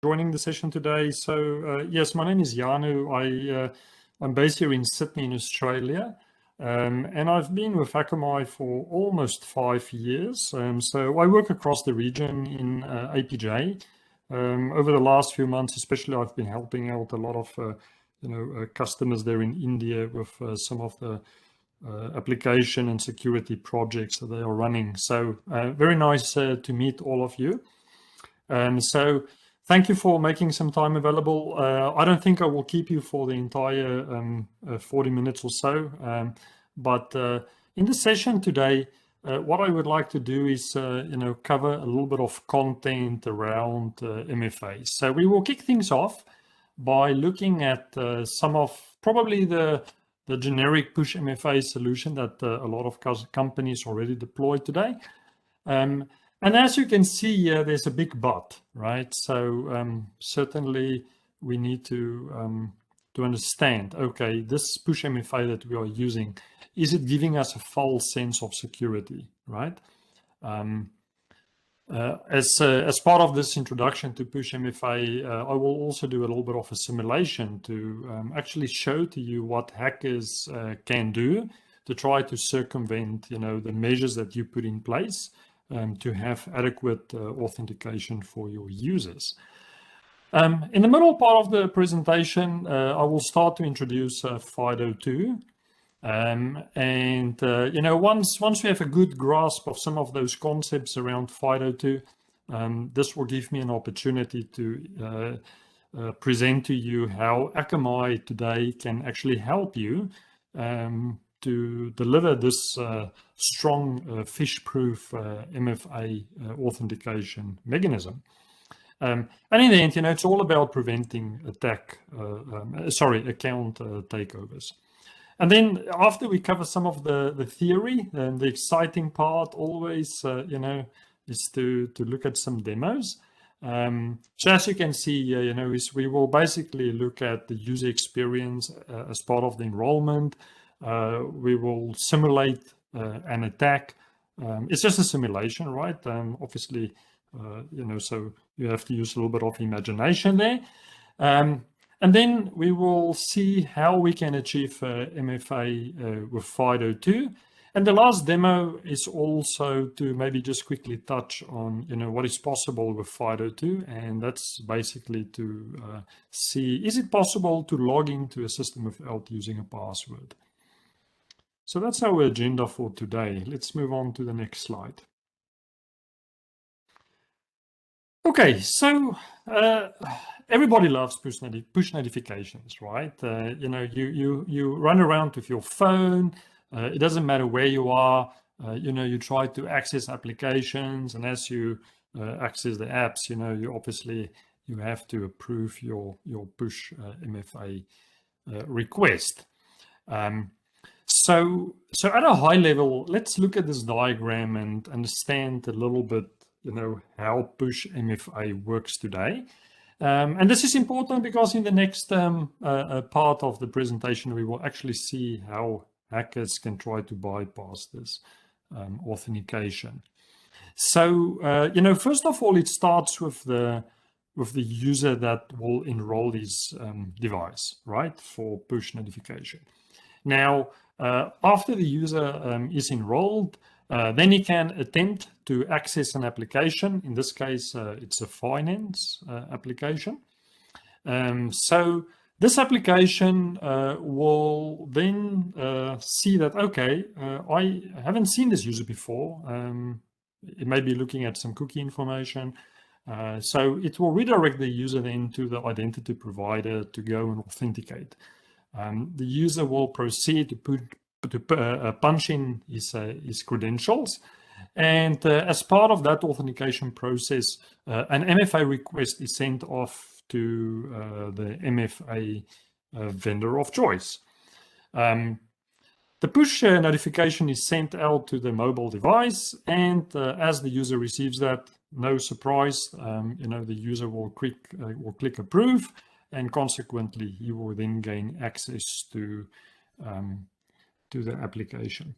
joining the session today. So yes, my name is Janu. I'm based here in Sydney in Australia, and I've been with Akamai for almost 5 years. So I work across the region in APJ. Over the last few months, especially, I've been helping out a lot of customers there in India with some of the application and security projects that they are running. So very nice to meet all of you. So thank you for making some time available. I don't think I will keep you for the entire 40 minutes or so, but in the session today, what I would like to do is cover a little bit of content around MFAs. So we will kick things off by looking at some of probably the generic push MFA solution that a lot of companies already deploy today. And as you can see, there's a big but, right? So certainly we need to understand, okay, this push MFA that we are using, is it giving us a false sense of security, right? As part of this introduction to push MFA, I will also do a little bit of a simulation to actually show to you what hackers can do to try to circumvent, the measures that you put in place to have adequate authentication for your users. In the middle part of the presentation, I will start to introduce FIDO2. Once we have a good grasp of some of those concepts around FIDO2, this will give me an opportunity to present to you how Akamai today can actually help you to deliver this strong fish-proof MFA authentication mechanism. And in the end, it's all about preventing account takeovers. And then after we cover some of the theory, and the exciting part always, is to look at some demos. So as you can see, we will basically look at the user experience as part of the enrollment. We will simulate an attack. It's just a simulation, right? Obviously, so you have to use a little bit of imagination there. And then we will see how we can achieve MFA with FIDO2. And the last demo is also to maybe just quickly touch on, what is possible with FIDO2. And that's basically to see, is it possible to log into a system without using a password? So that's our agenda for today. Let's move on to the next slide. Okay, so everybody loves push notifications, right? You run around with your phone. It doesn't matter where you are. You try to access applications, and as you access the apps, you have to approve your push MFA request. So at a high level, let's look at this diagram and understand a little bit, how push MFA works today. And this is important because in the next part of the presentation, we will actually see how hackers can try to bypass this authentication. So, first of all, it starts with the user that will enroll his device, right, for push notification. Now, after the user is enrolled, then he can attempt to access an application. In this case, it's a finance application. So this application will then see that, okay, I haven't seen this user before. It may be looking at some cookie information. So it will redirect the user then to the identity provider to go and authenticate. The user will proceed to punch in his credentials. And as part of that authentication process, an MFA request is sent off to the MFA vendor of choice. The push notification is sent out to the mobile device, and as the user receives that, no surprise, the user will click approve, and consequently, he will then gain access to the application.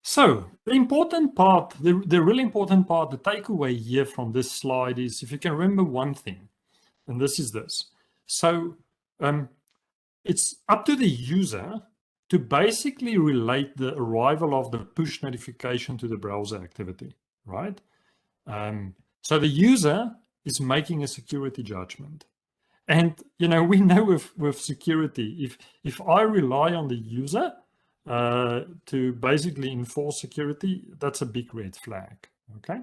So The important part, the really important part, the takeaway here from this slide is if you can remember one thing, and this is this. So it's up to the user to basically relate the arrival of the push notification to the browser activity, right? So the user is making a security judgment. And, you know, we know with security, if I rely on the user to basically enforce security, that's a big red flag, okay?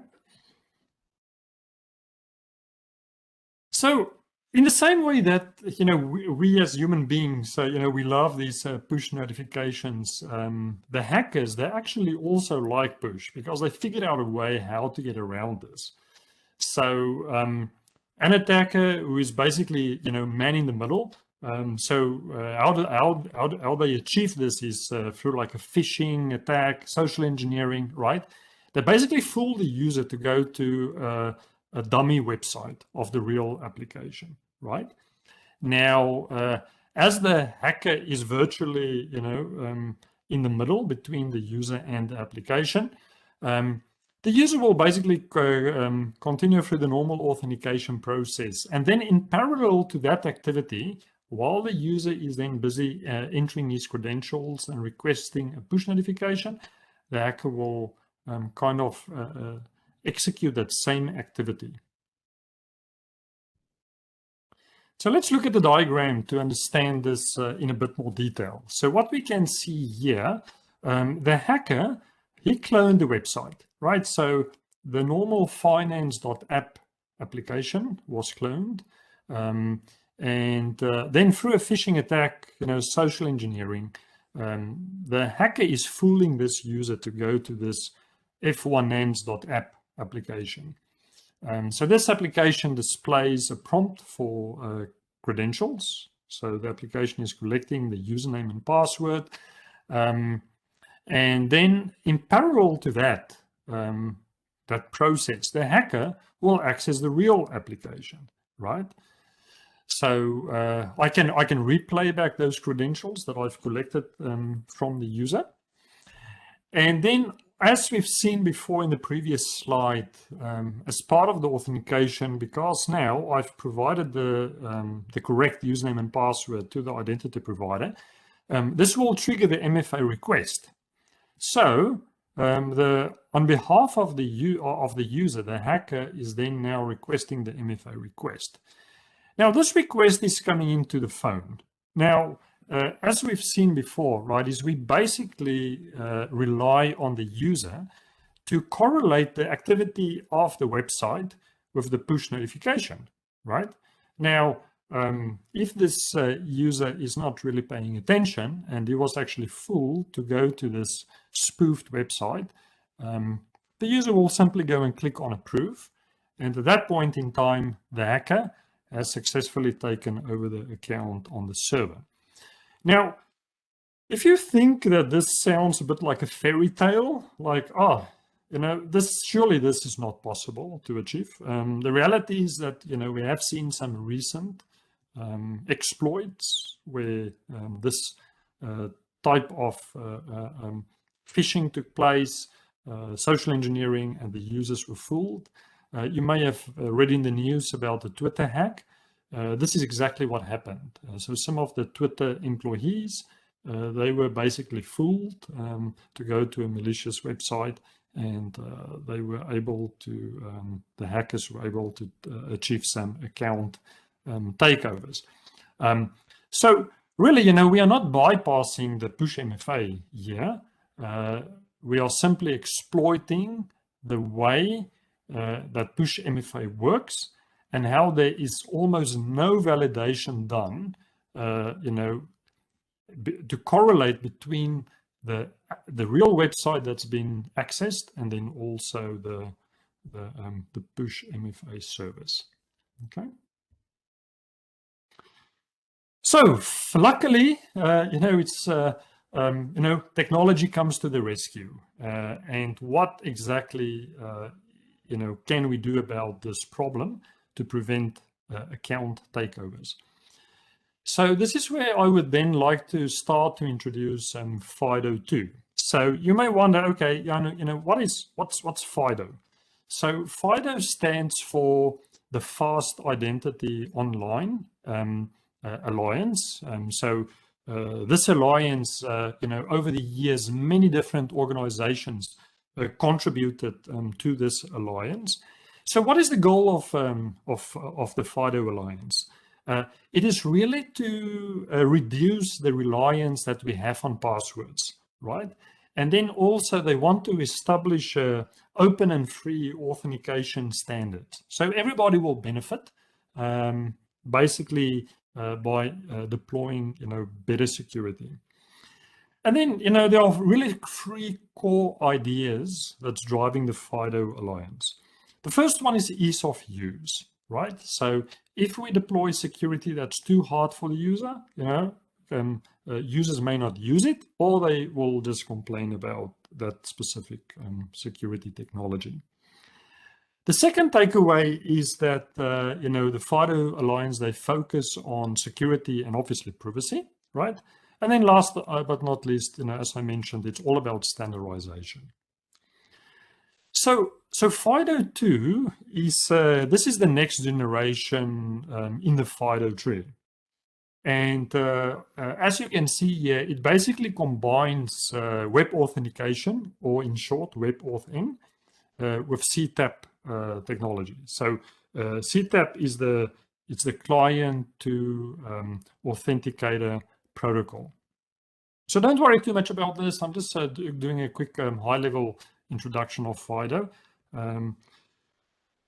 So in the same way that, you know, we as human beings, you know, we love these push notifications, the hackers, they actually also like push because they figured out a way how to get around this. So an attacker who is basically, you know, man in the middle. How they achieve this is through like a phishing attack, social engineering, right? They basically fool the user to go to a dummy website of the real application, right? Now, as the hacker is virtually, you know, in the middle between the user and the application, the user will basically continue through the normal authentication process. And then in parallel to that activity, while the user is then busy entering his credentials and requesting a push notification, the hacker will kind of execute that same activity. So let's look at the diagram to understand this in a bit more detail. So what we can see here, the hacker, he cloned the website, right? So the normal finance.app application was cloned. And then through a phishing attack, you know, social engineering, the hacker is fooling this user to go to this finance.app application. So this application displays a prompt for credentials. So the application is collecting the username and password. And then in parallel to that, that process, the hacker will access the real application, right? So I can replay back those credentials that I've collected from the user. And then, as we've seen before in the previous slide, as part of the authentication, because now I've provided the correct username and password to the identity provider, this will trigger the MFA request. So on behalf of the user, the hacker is then now requesting the MFA request. Now, this request is coming into the phone. Now, as we've seen before, right, is we basically rely on the user to correlate the activity of the website with the push notification, right? Now, if this user is not really paying attention and he was actually fooled to go to this spoofed website, the user will simply go and click on approve. And at that point in time, the hacker has successfully taken over the account on the server. Now, if you think that this sounds a bit like a fairy tale, like, oh, you know, surely this is not possible to achieve. The reality is that, you know, we have seen some recent exploits where this type of phishing took place, social engineering, and the users were fooled. You may have read in the news about the Twitter hack. This is exactly what happened. So some of the Twitter employees, they were basically fooled to go to a malicious website, and they were able to, the hackers were able to achieve some account takeovers. So really, you know, we are not bypassing the push MFA here. We are simply exploiting the way that push MFA works and how there is almost no validation done, you know, to correlate between the real website that's been accessed and then also the push MFA service. Okay. So luckily, you know, it's you know, technology comes to the rescue, and what exactly you know, can we do about this problem to prevent account takeovers? So this is where I would then like to start to introduce FIDO 2. So you may wonder, okay, what's FIDO? So FIDO stands for the Fast Identity Online Alliance. This alliance, over the years, many different organizations contributed to this alliance. So what is the goal of the FIDO Alliance? It is really to reduce the reliance that we have on passwords, right? And then also they want to establish open and free authentication standards. So everybody will benefit, basically by deploying, better security. And then, there are really three core ideas that's driving the FIDO Alliance. The first one is ease of use, right? So if we deploy security that's too hard for the user, users may not use it, or they will just complain about that specific security technology. The second takeaway is that, the FIDO Alliance, they focus on security and obviously privacy, right? And then last but not least, as I mentioned, it's all about standardization. So FIDO 2 is, this is the next generation in the FIDO tree. And as you can see here, it basically combines web authentication, or in short, WebAuthn, with CTAP technology. So CTAP is the client to authenticator protocol. So don't worry too much about this. I'm just doing a quick high-level introduction of FIDO.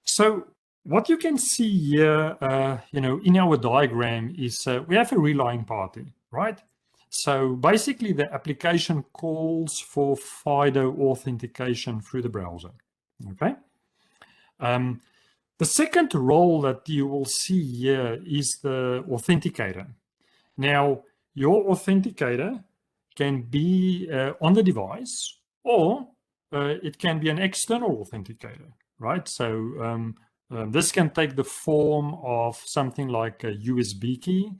So what you can see here, in our diagram is we have a relying party, right? So basically the application calls for FIDO authentication through the browser, okay? The second role that you will see here is the authenticator. Now, your authenticator can be on the device, or it can be an external authenticator, right? So this can take the form of something like a USB key.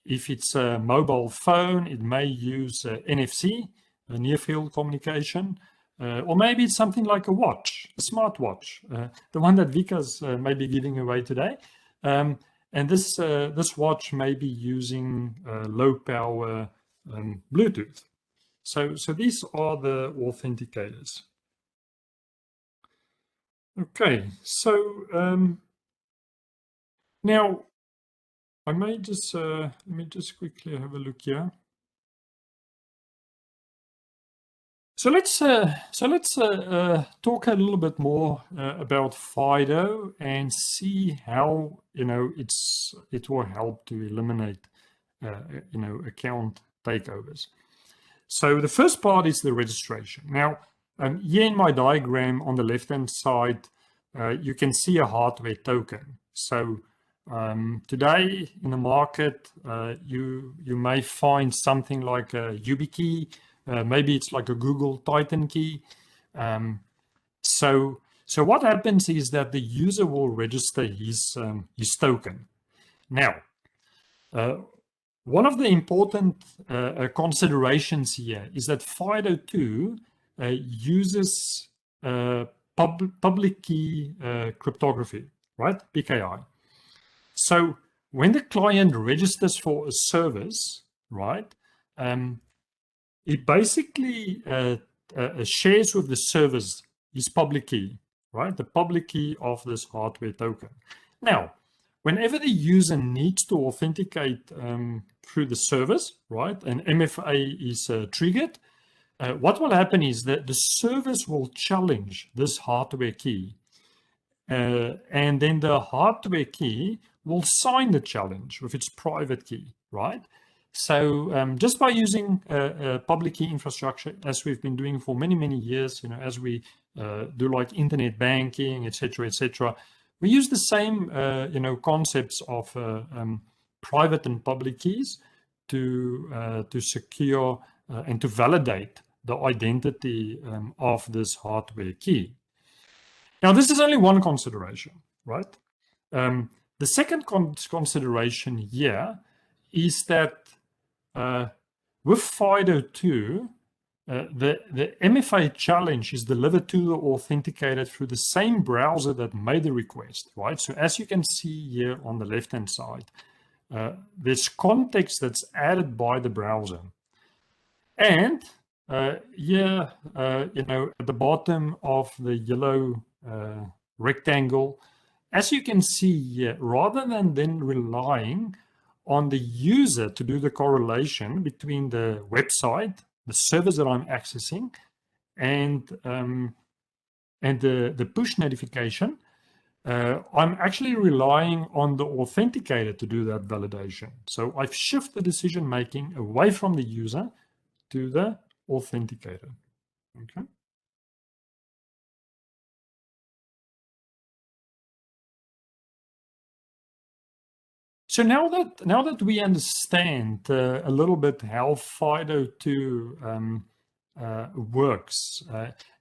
If it's a mobile phone, it may use NFC, a near-field communication, or maybe it's something like a watch, a smartwatch, the one that Vika's may be giving away today. And this watch may be using low power Bluetooth. So these are the authenticators. Okay, so now I may just let me just quickly have a look here. So let's talk a little bit more about FIDO and see how it will help to eliminate account takeovers. So the first part is the registration. Now, here in my diagram on the left-hand side, you can see a hardware token. So today in the market, you may find something like a YubiKey. Maybe it's like a Google Titan key. So what happens is that the user will register his token. Now, one of the important considerations here is that FIDO 2 uses public key cryptography, right? PKI. So when the client registers for a service, right, it basically shares with the service his public key, right? The public key of this hardware token. Now, whenever the user needs to authenticate through the service, right, and MFA is triggered, what will happen is that the service will challenge this hardware key. And then the hardware key will sign the challenge with its private key, right? So just by using public key infrastructure, as we've been doing for many, many years, as we do like internet banking, etc., we use the same, concepts of private and public keys to secure and to validate the identity of this hardware key. Now, this is only one consideration, right? The second consideration here is that with FIDO 2, the MFA challenge is delivered to the authenticator through the same browser that made the request, right? So as you can see here on the left-hand side, there's context that's added by the browser. And here, at the bottom of the yellow rectangle, as you can see here, rather than then relying on the user to do the correlation between the website, the service that I'm accessing, and the push notification, I'm actually relying on the authenticator to do that validation. So I've shifted the decision making away from the user to the authenticator. Okay. So now that we understand a little bit how FIDO2 works,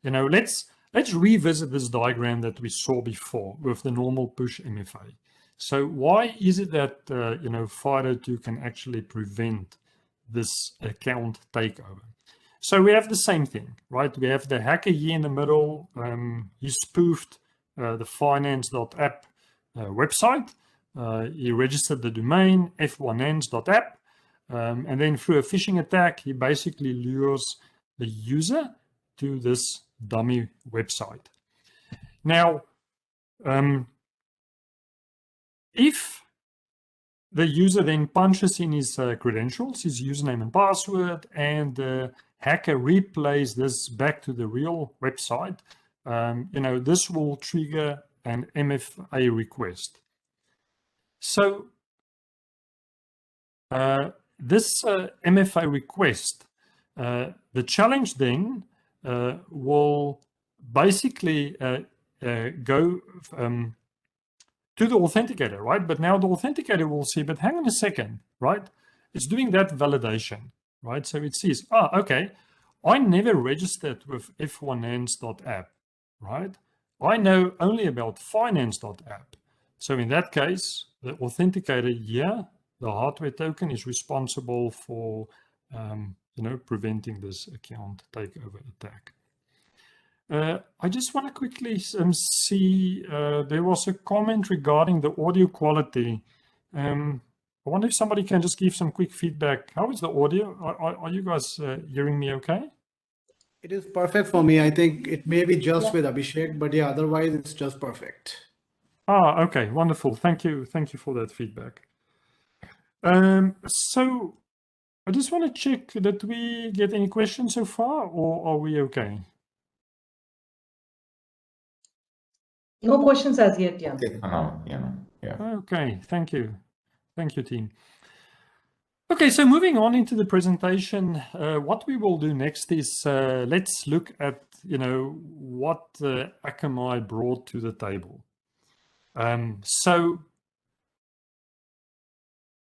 let's revisit this diagram that we saw before with the normal push MFA. So why is it that FIDO2 can actually prevent this account takeover? So we have the same thing, right? We have the hacker here in the middle. He spoofed the finance.app website. He registered the domain f1ns.app, and then through a phishing attack, he basically lures the user to this dummy website. Now, if the user then punches in his credentials, his username and password, and the hacker replays this back to the real website, this will trigger an MFA request. So this MFA request, the challenge then will basically go to the authenticator, right? But now the authenticator will see, but hang on a second, right? It's doing that validation, right? So it sees, okay, I never registered with f1ns.app, right? I know only about finance.app. So in that case, the authenticator here, the hardware token, is responsible for preventing this account takeover attack. I just want to quickly see, there was a comment regarding the audio quality. I wonder if somebody can just give some quick feedback. How is the audio? Are you guys hearing me okay? It is perfect for me. I think it may be just with Abhishek, but yeah, otherwise it's just perfect. Okay, wonderful. Thank you for that feedback. So I just want to check that we get any questions so far, or are we okay? No questions as yet, yeah. Okay, thank you, team. Okay, so moving on into the presentation, what we will do next is let's look at what Akamai brought to the table. So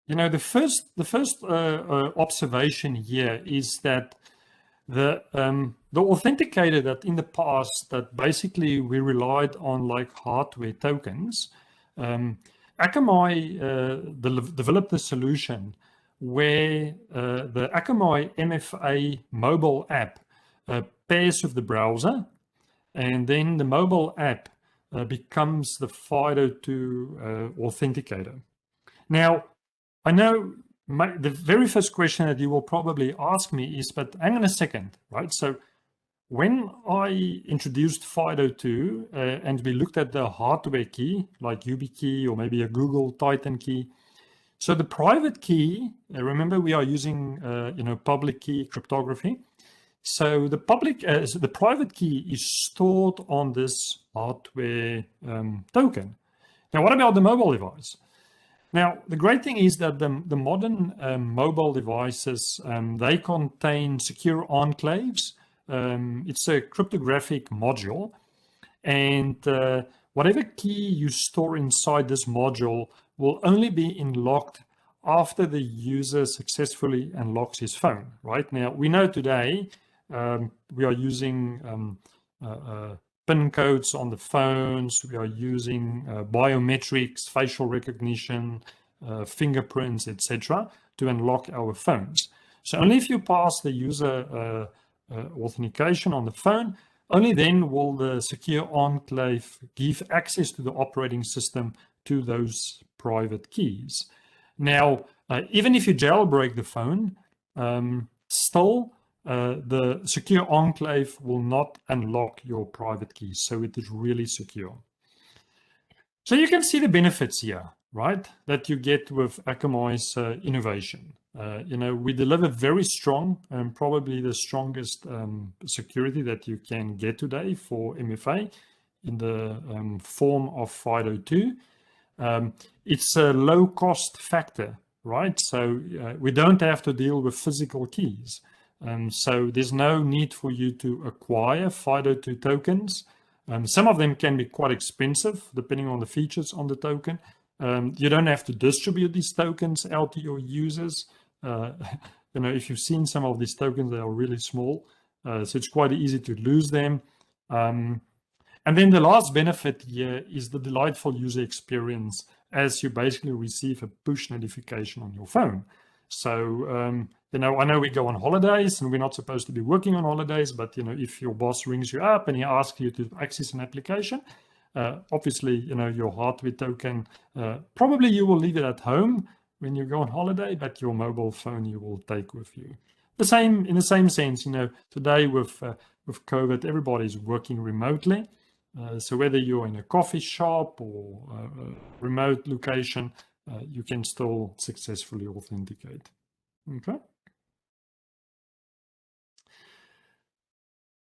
the first observation here is that the authenticator that in the past that basically we relied on like hardware tokens, Akamai developed a solution where the Akamai MFA mobile app pairs with the browser, and then the mobile app becomes the FIDO2 authenticator. Now, I know the very first question that you will probably ask me is, but hang on a second, right? So when I introduced FIDO2 and we looked at the hardware key, like YubiKey or maybe a Google Titan key, so the private key, remember we are using public key cryptography. So the private key is stored on this hardware token. Now, what about the mobile device? Now, the great thing is that the modern mobile devices, they contain secure enclaves. It's a cryptographic module, and whatever key you store inside this module will only be unlocked after the user successfully unlocks his phone, right? Now, we know today we are using PIN codes on the phones, we are using biometrics, facial recognition, fingerprints, etc., to unlock our phones. So only if you pass the user authentication on the phone. Only then will the secure enclave give access to the operating system to those private keys. Now, even if you jailbreak the phone, still the secure enclave will not unlock your private keys. So it is really secure. So you can see the benefits here, right, that you get with Akamai's innovation. We deliver very strong and probably the strongest security that you can get today for MFA in the form of FIDO2. It's a low cost factor, right? So we don't have to deal with physical keys. So there's no need for you to acquire FIDO2 tokens. Some of them can be quite expensive depending on the features on the token. You don't have to distribute these tokens out to your users. If you've seen some of these tokens, they are really small. So it's quite easy to lose them. And then the last benefit here is the delightful user experience as you basically receive a push notification on your phone. So, I know we go on holidays and we're not supposed to be working on holidays, but, if your boss rings you up and he asks you to access an application, obviously, your hardware token, probably you will leave it at home when you go on holiday, but your mobile phone you will take with you. In the same sense, today with COVID, everybody's working remotely. So whether you're in a coffee shop or a remote location, you can still successfully authenticate. Okay.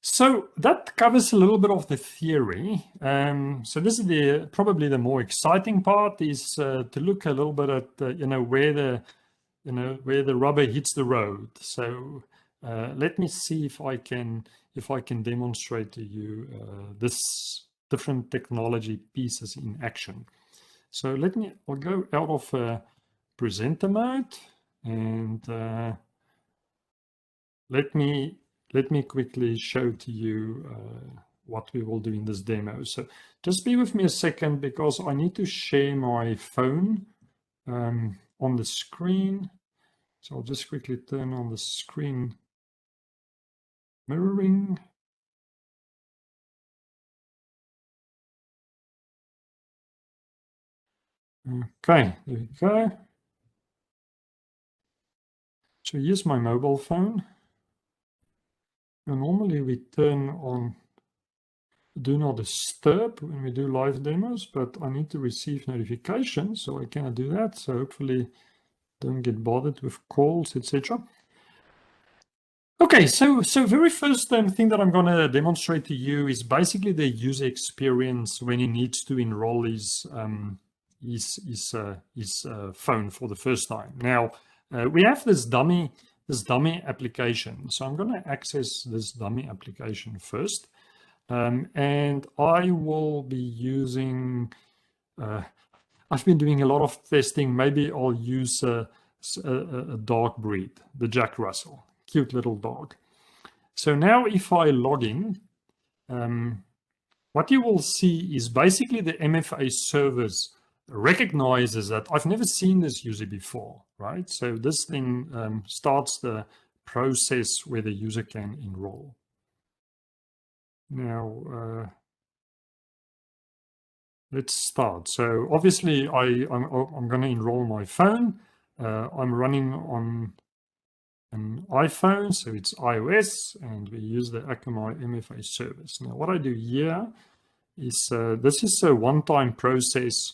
So that covers a little bit of the theory. So this is probably the more exciting part is to look a little bit at where the rubber hits the road. So let me see if I can demonstrate to you this different technology pieces in action. So I'll go out of presenter mode and let me quickly show to you what we will do in this demo. So just be with me a second because I need to share my phone on the screen. So I'll just quickly turn on the screen mirroring. Okay, there we go. So here's my mobile phone. And normally we turn on do not disturb when we do live demos, but I need to receive notifications, so I cannot do that. So hopefully don't get bothered with calls, etc. Okay, so very first thing that I'm going to demonstrate to you is basically the user experience when he needs to enroll his phone for the first time. Now we have this dummy application, so I'm going to access this dummy application first, and I will be using. I've been doing a lot of testing. Maybe I'll use a dog breed, the Jack Russell. Cute little dog. So now if I log in, what you will see is basically the MFA service recognizes that I've never seen this user before, right? So this thing starts the process where the user can enroll. Now, let's start. So obviously I'm going to enroll my phone. I'm running on an iPhone, so it's iOS, and we use the Akamai MFA service. Now, what I do here is this is a one-time process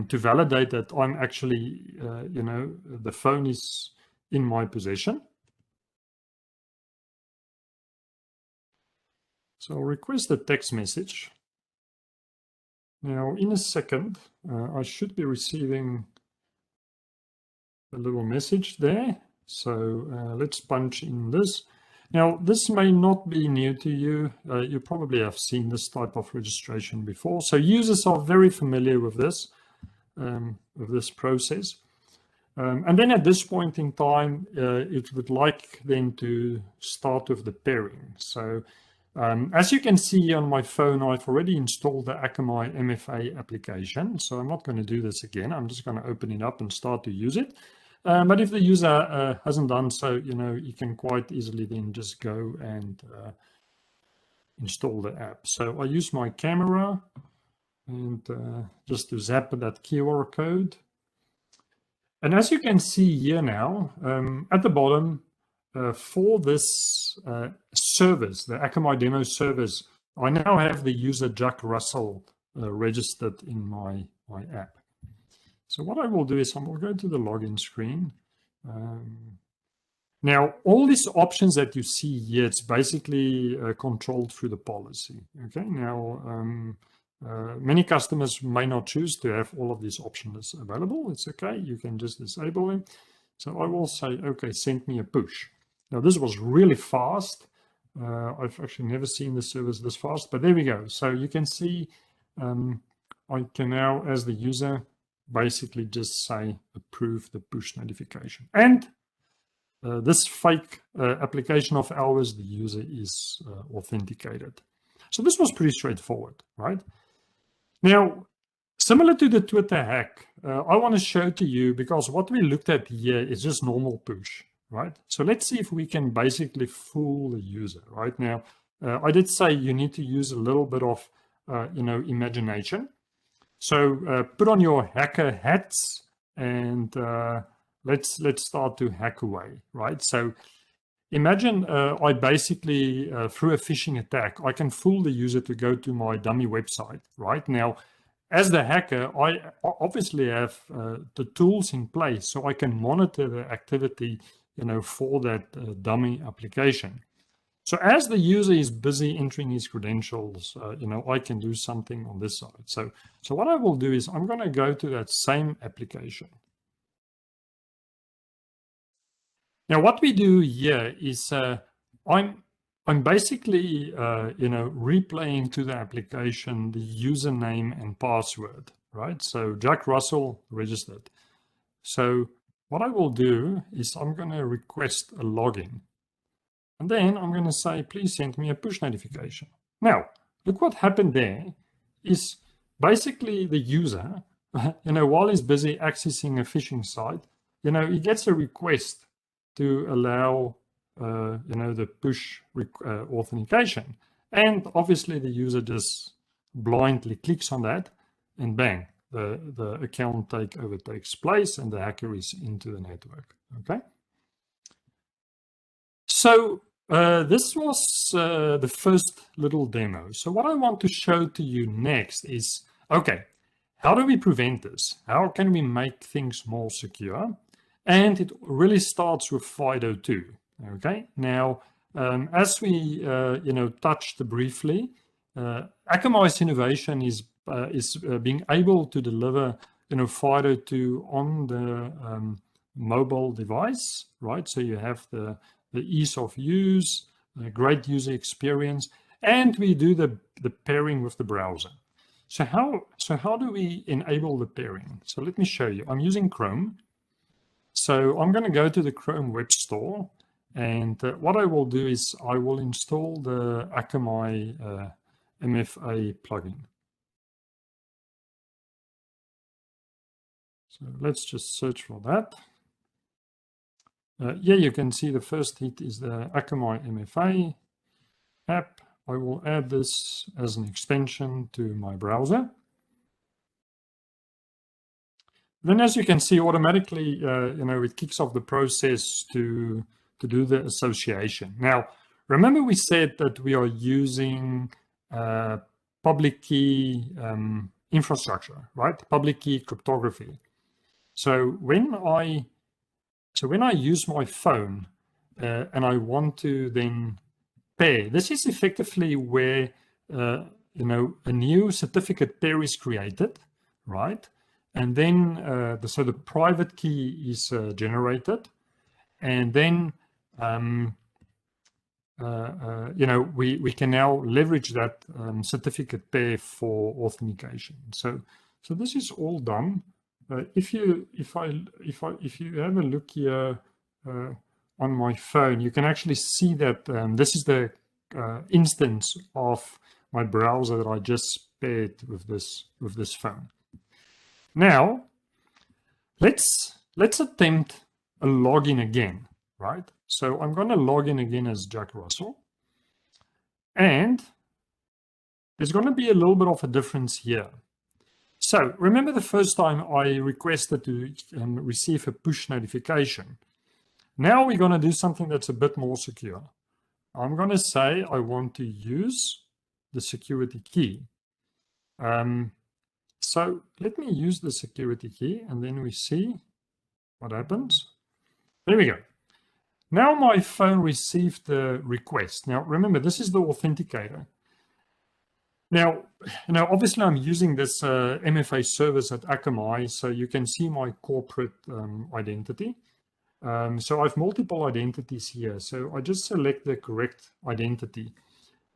to validate that I'm actually, the phone is in my possession. So I'll request a text message. Now, in a second, I should be receiving a little message there. So let's punch in this. Now, this may not be new to you. You probably have seen this type of registration before. So users are very familiar with this process. And then at this point in time, it would like then to start with the pairing. So as you can see on my phone, I've already installed the Akamai MFA application. So I'm not going to do this again. I'm just going to open it up and start to use it. But if the user hasn't done so, you can quite easily then just go and install the app. So I use my camera and just to zap that QR code. And as you can see here now, at the bottom, for this service, the Akamai demo service, I now have the user Jack Russell registered in my app. So what I will do is I will go to the login screen. Now, all these options that you see here, it's basically controlled through the policy. Okay, now many customers may not choose to have all of these options available. It's okay, you can just disable them. So I will say, okay, send me a push. Now this was really fast. I've actually never seen the service this fast, but there we go. So you can see I can now, as the user, basically just say approve the push notification. And this fake application of ours, the user is authenticated. So this was pretty straightforward, right? Now, similar to the Twitter hack, I want to show to you, because what we looked at here is just normal push, right? So let's see if we can basically fool the user. Right now, I did say you need to use a little bit of, imagination. So put on your hacker hats and let's start to hack away, right? So imagine I basically, through a phishing attack, I can fool the user to go to my dummy website, right? Now, as the hacker, I obviously have the tools in place so I can monitor the activity, for that dummy application. So as the user is busy entering his credentials, I can do something on this side. So what I will do is I'm going to go to that same application. Now, what we do here is I'm basically, replaying to the application the username and password, right? So Jack Russell registered. So what I will do is I'm going to request a login. And then I'm going to say, please send me a push notification. Now, look what happened there is basically the user, while he's busy accessing a phishing site, he gets a request to allow, the push authentication. And obviously the user just blindly clicks on that and bang, the account takeover takes place and the hacker is into the network, okay? So this was the first little demo. So what I want to show to you next is, okay, how do we prevent this? How can we make things more secure? And it really starts with FIDO 2. Okay, now as we touched briefly, Akamai's innovation is being able to deliver FIDO 2 on the mobile device, right? So you have the ease of use, a great user experience, and we do the pairing with the browser. So how do we enable the pairing? So let me show you. I'm using Chrome. So I'm going to go to the Chrome Web Store, and what I will do is I will install the Akamai MFA plugin. So let's just search for that. Here you can see the first hit is the Akamai MFA app. I will add this as an extension to my browser. Then, as you can see, automatically, it kicks off the process to do the association. Now, remember we said that we are using public key infrastructure, right? Public key cryptography. So when I use my phone and I want to then pair, this is effectively where a new certificate pair is created, right? And then so the private key is generated, and then we can now leverage that certificate pair for authentication. So this is all done. If you have a look here on my phone, you can actually see that this is the instance of my browser that I just paired with this phone. Now, let's attempt a login again, right? So I'm going to log in again as Jack Russell. And there's going to be a little bit of a difference here. So remember the first time I requested to receive a push notification. Now we're going to do something that's a bit more secure. I'm going to say I want to use the security key. So let me use the security key and then we see what happens. There we go. Now my phone received the request. Now remember, this is the Authenticator. Now obviously I'm using this MFA service at Akamai, so you can see my corporate identity. So I have multiple identities here. So I just select the correct identity.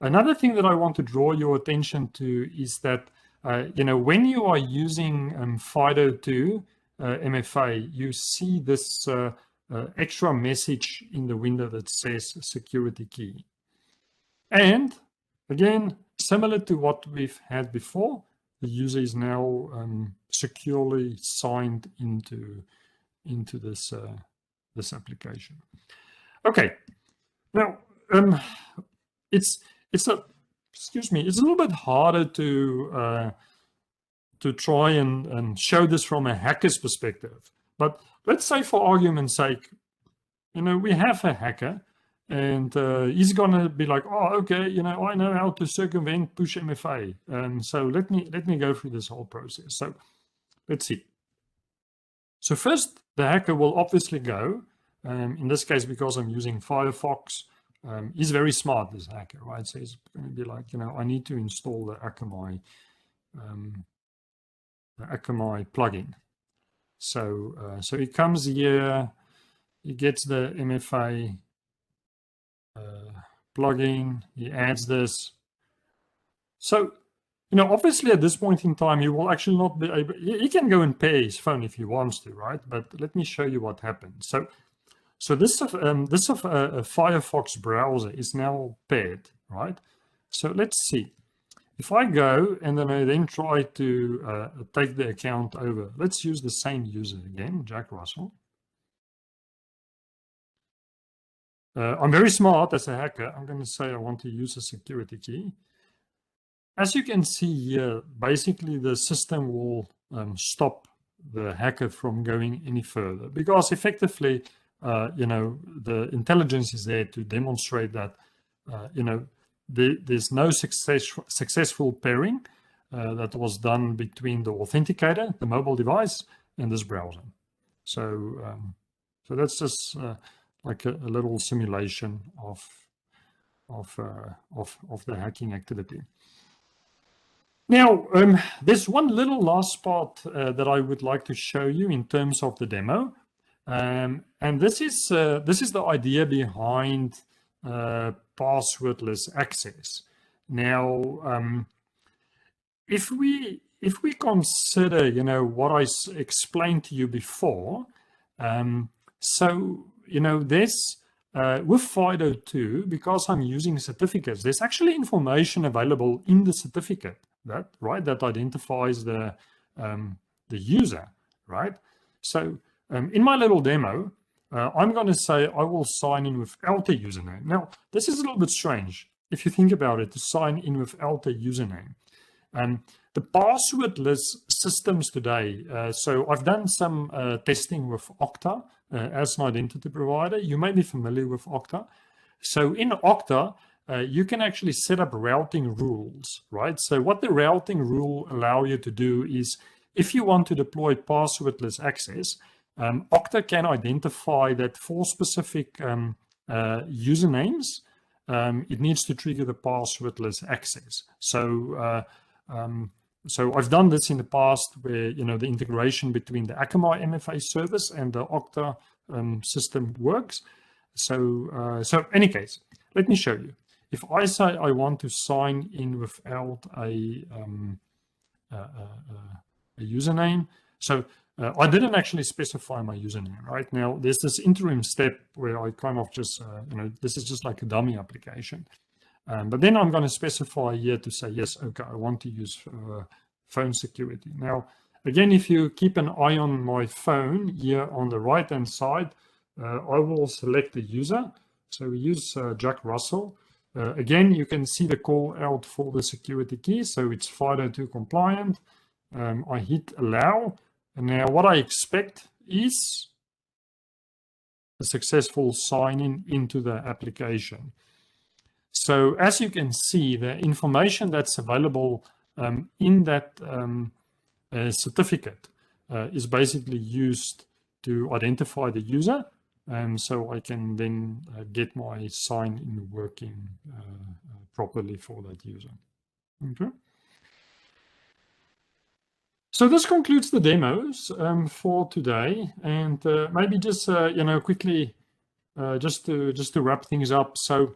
Another thing that I want to draw your attention to is that, when you are using FIDO2 MFA, you see this extra message in the window that says security key. And again, similar to what we've had before, the user is now securely signed into this this application. Okay, now it's a little bit harder to try and show this from a hacker's perspective. But let's say, for argument's sake, we have a hacker, and he's gonna be like, oh, okay, I know how to circumvent push MFA. So let me go through this whole process. So let's see. So first, the hacker will obviously go, in this case, because I'm using Firefox, he's very smart, this hacker, right? So he's going to be like, I need to install the Akamai plugin. So he comes here, he gets the MFA plugin, he adds this. So, obviously at this point in time, he will actually not be able, he can go and pair his phone if he wants to, right? But let me show you what happens. So this Firefox browser is now paired, right? So let's see. If I go and then I try to take the account over, let's use the same user again, Jack Russell. I'm very smart as a hacker. I'm going to say I want to use a security key. As you can see here, basically the system will stop the hacker from going any further, because effectively, the intelligence is there to demonstrate that, there's no successful pairing that was done between the Authenticator, the mobile device, and this browser. So that's just like a little simulation of the hacking activity. Now, there's one little last part that I would like to show you in terms of the demo. And this is the idea behind passwordless access. Now, if we consider, what I explained to you before, there's with FIDO2, because I'm using certificates, there's actually information available in the certificate that identifies the user, right? So in my little demo, I'm going to say I will sign in without a username. Now, this is a little bit strange if you think about it, to sign in without a username. The passwordless systems today, so I've done some testing with Okta as an identity provider. You may be familiar with Okta. So in Okta, you can actually set up routing rules, right? So what the routing rule allow you to do is, if you want to deploy passwordless access, Okta can identify that for specific usernames, it needs to trigger the passwordless access. So I've done this in the past where, the integration between the Akamai MFA service and the Okta system works. So any case, let me show you. If I say I want to sign in without a username, so I didn't actually specify my username, right? Now, there's this interim step where I kind of just, this is just like a dummy application. But then I'm going to specify here to say, yes, okay, I want to use phone security. Now, again, if you keep an eye on my phone here on the right-hand side, I will select the user. So we use Jack Russell. Again, you can see the call out for the security key. So it's FIDO2 compliant. I hit allow. And now what I expect is a successful sign-in into the application. So as you can see, the information that's available in that certificate is basically used to identify the user. So I can then get my sign-in working properly for that user. Okay. So this concludes the demos for today, and maybe just quickly just to wrap things up. So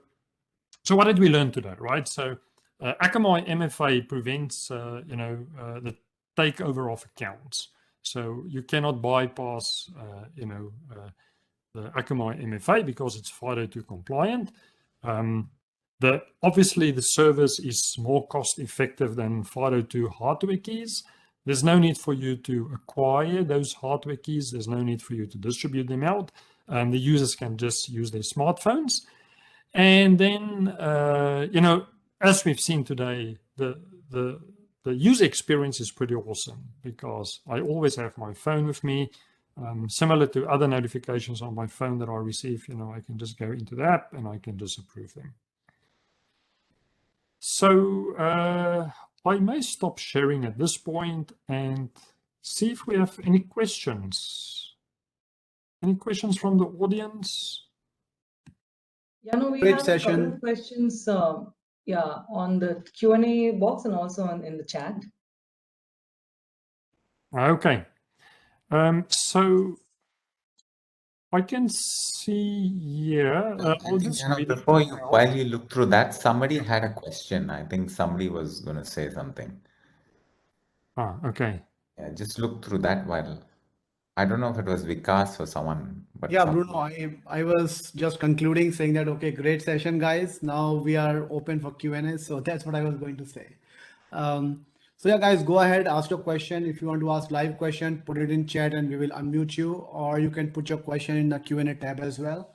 what did we learn today, right? So Akamai MFA prevents the takeover of accounts. So you cannot bypass the Akamai MFA because it's FIDO2 compliant. Obviously the service is more cost effective than FIDO2 hardware keys. There's no need for you to acquire those hardware keys. There's no need for you to distribute them out. The users can just use their smartphones. And then, as we've seen today, the user experience is pretty awesome because I always have my phone with me. Similar to other notifications on my phone that I receive, I can just go into the app and I can just approve them. So I may stop sharing at this point and see if we have any questions. Any questions from the audience? Yeah, no, we Great have session. a couple of questions, on the Q&A box and also in the chat. Okay. So I can see here. I'll just read it while you look through that, somebody had a question. I think somebody was going to say something. Okay. Yeah, just look through that while. I don't know if it was Vikas or someone, but yeah, Bruno, I was just concluding saying that, okay, great session, guys. Now we are open for Q&A. So that's what I was going to say. So yeah, guys, go ahead, ask your question. If you want to ask live question, put it in chat and we will unmute you, or you can put your question in the Q&A tab as well.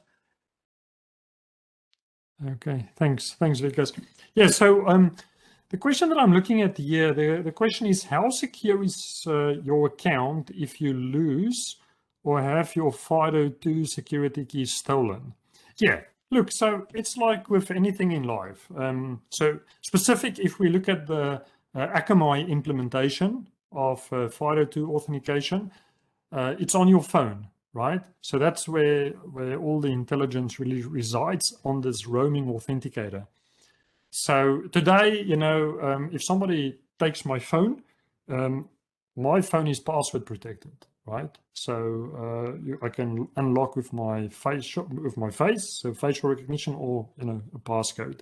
Okay, thanks, Vikas. Yeah, so the question that I'm looking at here, the question is, how secure is your account if you lose or have your FIDO2 security key stolen? Yeah, look, so it's like with anything in life. So specific, if we look at the Akamai implementation of FIDO2 authentication, it's on your phone, right? So that's where all the intelligence really resides, on this roaming authenticator. So today, if somebody takes my phone is password protected, right? So I can unlock with my face, so facial recognition, or a passcode.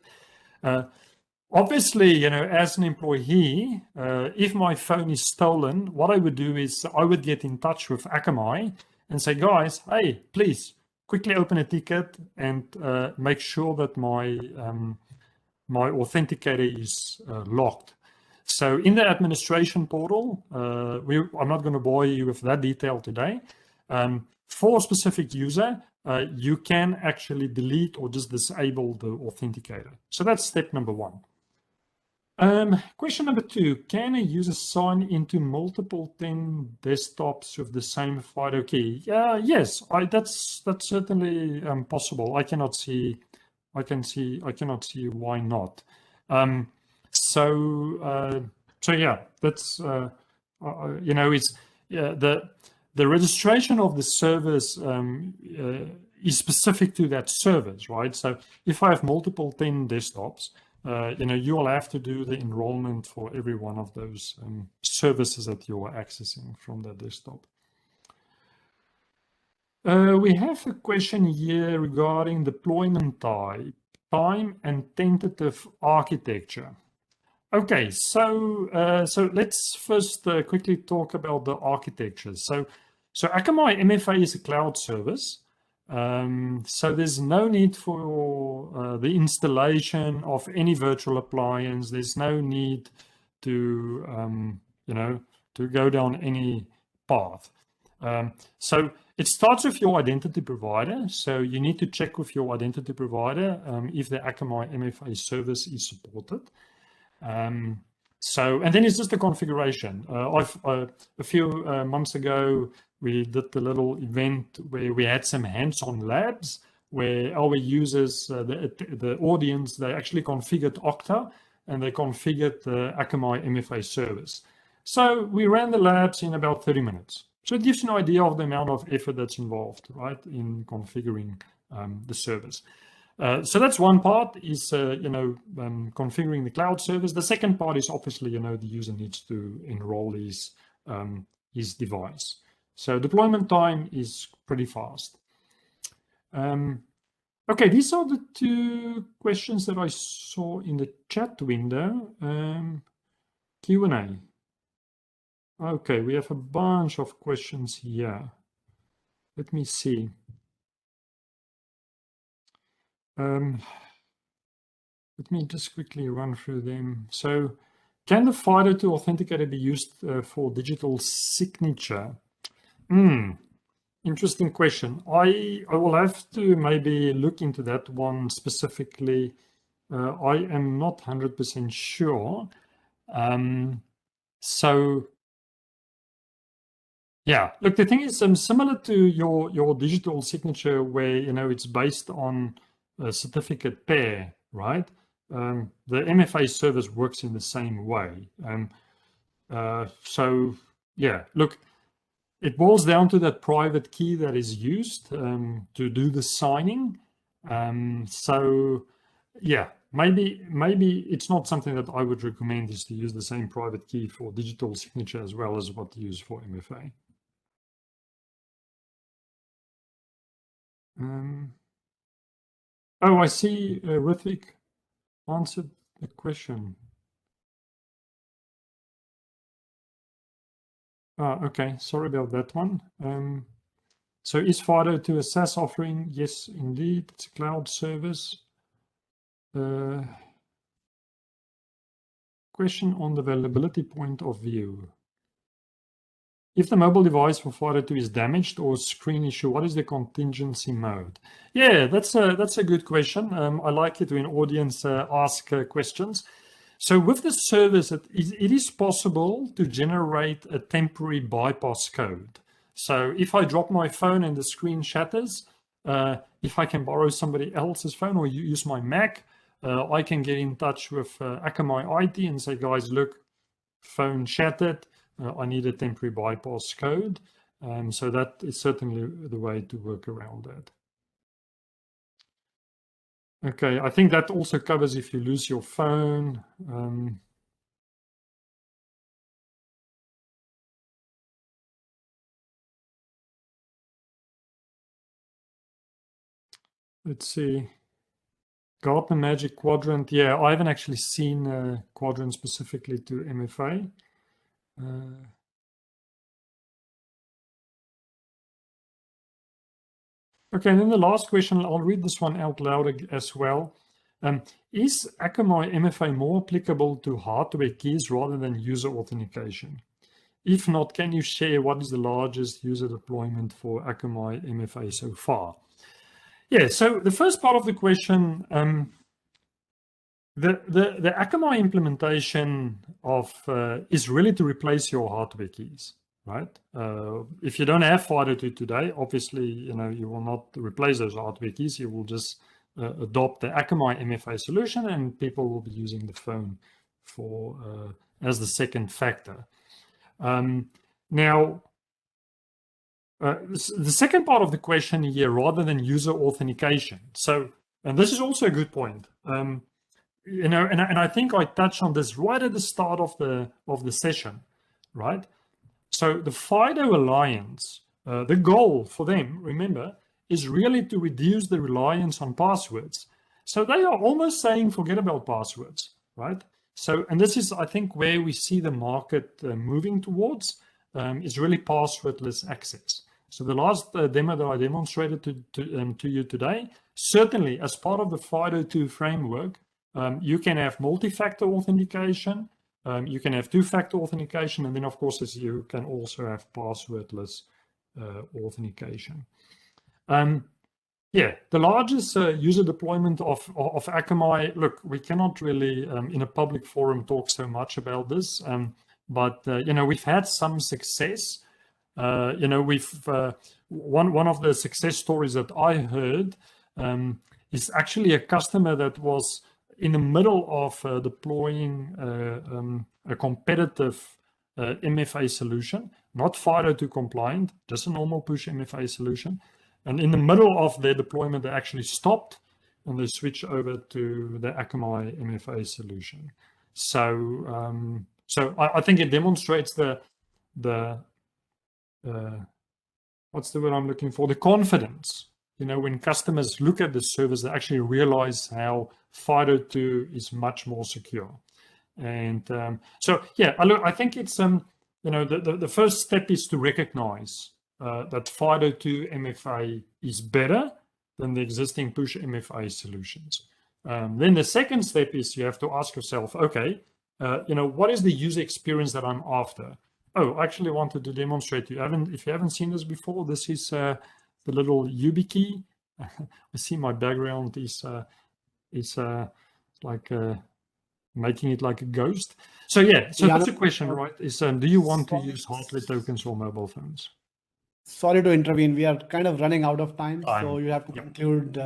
Obviously, as an employee, if my phone is stolen, what I would do is I would get in touch with Akamai and say, guys, hey, please quickly open a ticket and make sure that my authenticator is locked. So in the administration portal, I'm not going to bore you with that detail today. For a specific user, you can actually delete or just disable the authenticator. So that's step number one. Question number 2, can a user sign into multiple 10 desktops with the same FIDO key? Yes, that's certainly possible. I cannot see why not. So yeah, that's it's the registration of the service is specific to that service, right? So if I have multiple 10 desktops, you will have to do the enrollment for every one of those services that you are accessing from that desktop. We have a question here regarding deployment time and tentative architecture. Okay, so let's first quickly talk about the architecture. So Akamai MFA is a cloud service. So there's no need for the installation of any virtual appliance. There's no need to to go down any path. So It starts with your identity provider. So you need to check with your identity provider if the Akamai MFA service is supported. And then it's just the configuration. A few months ago, we did a little event where we had some hands-on labs where our users, the audience, they actually configured Okta and they configured the Akamai MFA service. So we ran the labs in about 30 minutes. So it gives you an idea of the amount of effort that's involved, right, in configuring the service. So that's one part is, configuring the cloud service. The second part is obviously, the user needs to enroll his device. So deployment time is pretty fast. Okay, these are the two questions that I saw in the chat window. Q&A. Okay, we have a bunch of questions here. Let me see. Let me just quickly run through them. So, can the FIDO2 Authenticator be used for digital signature? Interesting question. I will have to maybe look into that one specifically. I am not 100% sure. So, yeah, look, the thing is similar to your digital signature where, it's based on a certificate pair, right? The MFA service works in the same way. So, yeah, look, it boils down to that private key that is used to do the signing. So, yeah, maybe it's not something that I would recommend is to use the same private key for digital signature as well as what to use for MFA. Oh, I see Rithik answered the question. Okay, sorry about that one. So is FIDO2 a SaaS offering? Yes, indeed, it's a cloud service. Question on the availability point of view. If the mobile device for FIDO2 is damaged or screen issue, what is the contingency mode? Yeah, that's a good question. I like it when audience ask questions. So with the service, it is possible to generate a temporary bypass code. So if I drop my phone and the screen shatters, if I can borrow somebody else's phone or use my Mac, I can get in touch with Akamai IT and say, guys, look, phone shattered. I need a temporary bypass code. So that is certainly the way to work around that. Okay, I think that also covers if you lose your phone. Let's see. Gartner Magic Quadrant. Yeah, I haven't actually seen a quadrant specifically to MFA. Okay, and then the last question, I'll read this one out loud as well. Is Akamai MFA more applicable to hardware keys rather than user authentication? If not, can you share what is the largest user deployment for Akamai MFA so far? Yeah, so the first part of the question, the Akamai implementation of is really to replace your hardware keys, right? If you don't have FIDO2 today, obviously, you will not replace those hardware keys. You will just adopt the Akamai MFA solution, and people will be using the phone for as the second factor. Now, the second part of the question here, rather than user authentication. So, and this is also a good point. And I think I touched on this right at the start of the session, right? So the FIDO Alliance, the goal for them, remember, is really to reduce the reliance on passwords. So they are almost saying, forget about passwords, right? So, and this is, I think, where we see the market moving towards, is really passwordless access. So the last demo that I demonstrated to you today, certainly as part of the FIDO2 framework, you can have multi-factor authentication, you can have two-factor authentication, and then of course you can also have passwordless authentication. Yeah, the largest user deployment of Akamai. Look, we cannot really in a public forum talk so much about this, but we've had some success. We've one of the success stories that I heard is actually a customer that was in the middle of deploying a competitive MFA solution, not FIDO2 compliant, just a normal push MFA solution. And in the middle of their deployment, they actually stopped and they switched over to the Akamai MFA solution. So, I think it demonstrates the what's the word I'm looking for? The confidence. When customers look at the service, they actually realize how FIDO2 is much more secure. And so, yeah, I think it's the first step is to recognize that FIDO2 MFA is better than the existing push MFA solutions. Then the second step is you have to ask yourself, okay, what is the user experience that I'm after? Oh, I actually wanted to demonstrate to you. If you haven't seen this before, this is the little YubiKey. I see my background is like making it like a ghost. So yeah, so that's the question, right? Is do you want to use hardware tokens for mobile phones? Sorry to intervene. We are kind of running out of time, so you have to conclude.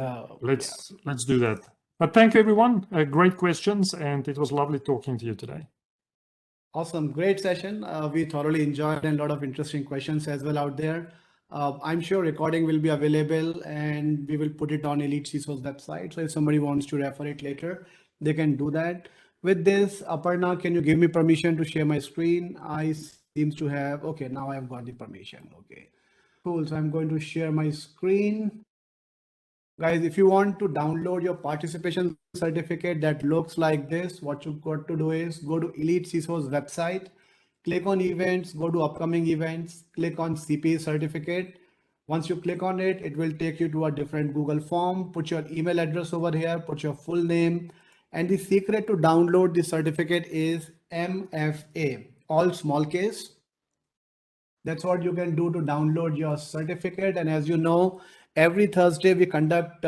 Let's do that. But thank you, everyone. Great questions, and it was lovely talking to you today. Awesome. Great session. We thoroughly enjoyed and a lot of interesting questions as well out there. I'm sure recording will be available and we will put it on EliteCISOs website. So if somebody wants to refer it later, they can do that. With this, Aparna, can you give me permission to share my screen? I seems to have, okay, now I've got the permission. Okay, cool. So I'm going to share my screen. Guys, if you want to download your participation certificate that looks like this, what you've got to do is go to EliteCISOs website, click on events, go to upcoming events, click on CPA certificate. Once you click on it, it will take you to a different Google form. Put your email address over here, put your full name. And the secret to download the certificate is MFA, all small case. That's what you can do to download your certificate. And as you know, every Thursday we conduct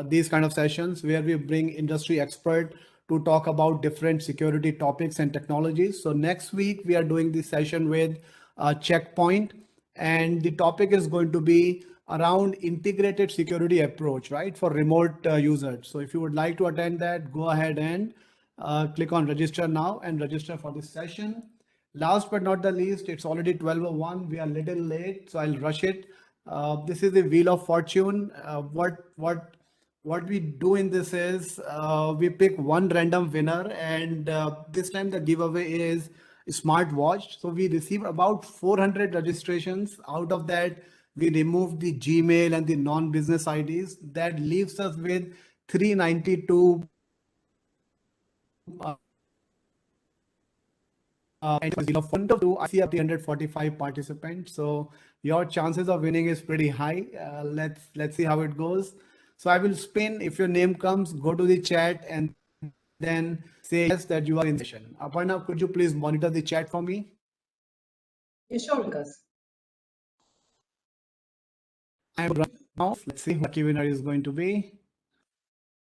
these kind of sessions where we bring industry expert to talk about different security topics and technologies. So next week we are doing this session with Checkpoint, and the topic is going to be around integrated security approach, right, for remote users. So if you would like to attend that, go ahead and click on register now and register for this session. Last but not the least, it's already 12:01. We are a little late, so I'll rush it. This is the Wheel of Fortune. What we do in this is we pick one random winner, and this time the giveaway is a smartwatch. So we received about 400 registrations. Out of that, we removed the Gmail and the non-business IDs. That leaves us with 392 and I see 345 participants. So your chances of winning is pretty high. Let's see how it goes. So I will spin. If your name comes, go to the chat and then say yes that you are in session. Aparna, could you please monitor the chat for me? Yeah, sure, Vikas. I'm right now. Let's see who the winner is going to be.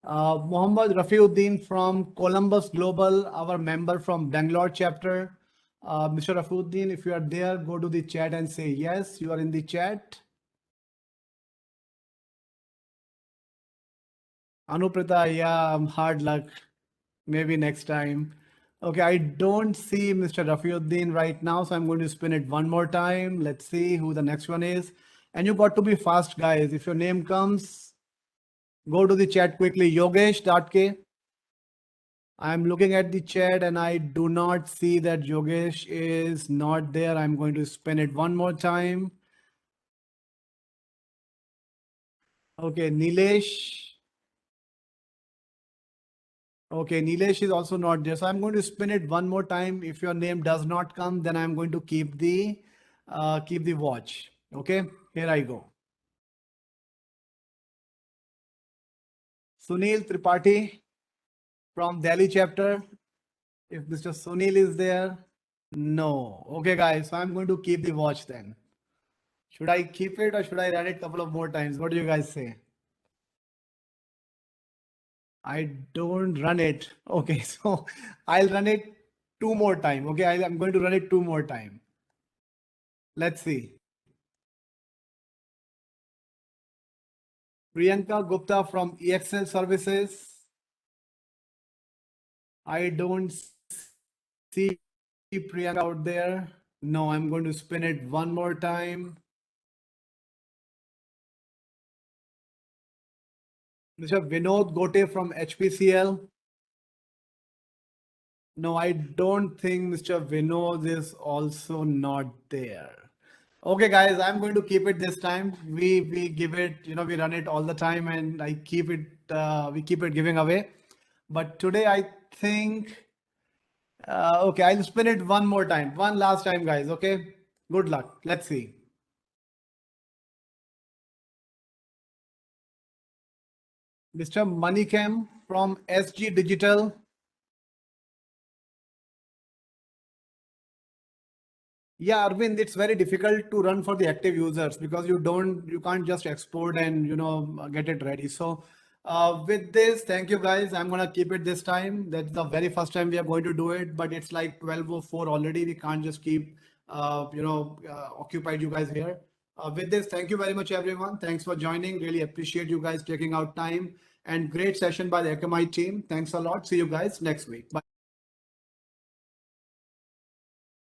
Mohammad Rafiuddin from Columbus Global, our member from Bangalore chapter. Mr. Rafiuddin, if you are there, go to the chat and say yes, you are in the chat. Anuprita, yeah, hard luck. Maybe next time. Okay, I don't see Mr. Rafiuddin right now, so I'm going to spin it one more time. Let's see who the next one is. And you got to be fast, guys. If your name comes, go to the chat quickly. Yogesh.k. I'm looking at the chat and I do not see that Yogesh is not there. I'm going to spin it one more time. Okay, Nilesh. Okay, Nilesh is also not there. So I'm going to spin it one more time. If your name does not come, then I'm going to keep the watch. Okay, here I go. Sunil Tripathi from Delhi chapter. If Mr. Sunil is there, no. Okay, guys, so I'm going to keep the watch then. Should I keep it or should I run it a couple of more times? What do you guys say? I don't run it. Okay, so I'll run it 2 more times. Okay, I'm going to run it 2 more times. Let's see. Priyanka Gupta from EXL Services. I don't see Priyanka out there. No, I'm going to spin it 1 more time. Mr. Vinod Gote from HPCL. No, I don't think Mr. Vinod is also not there. Okay, guys, I'm going to keep it this time. We give it, we run it all the time, and I keep it. We keep it giving away. But today, I think. Okay, I'll spin it 1 more time, one last time, guys. Okay, good luck. Let's see. Mr. Manikam from SG Digital. Yeah, Arvind, it's very difficult to run for the active users because you can't just export and get it ready. So with this, thank you guys. I'm gonna keep it this time. That's the very first time we are going to do it, but it's like 12:04 already. We can't just keep occupied you guys here. With this, thank you very much, everyone. Thanks for joining. Really appreciate you guys taking out time, and great session by the Akamai team. Thanks a lot. See you guys next week. Bye.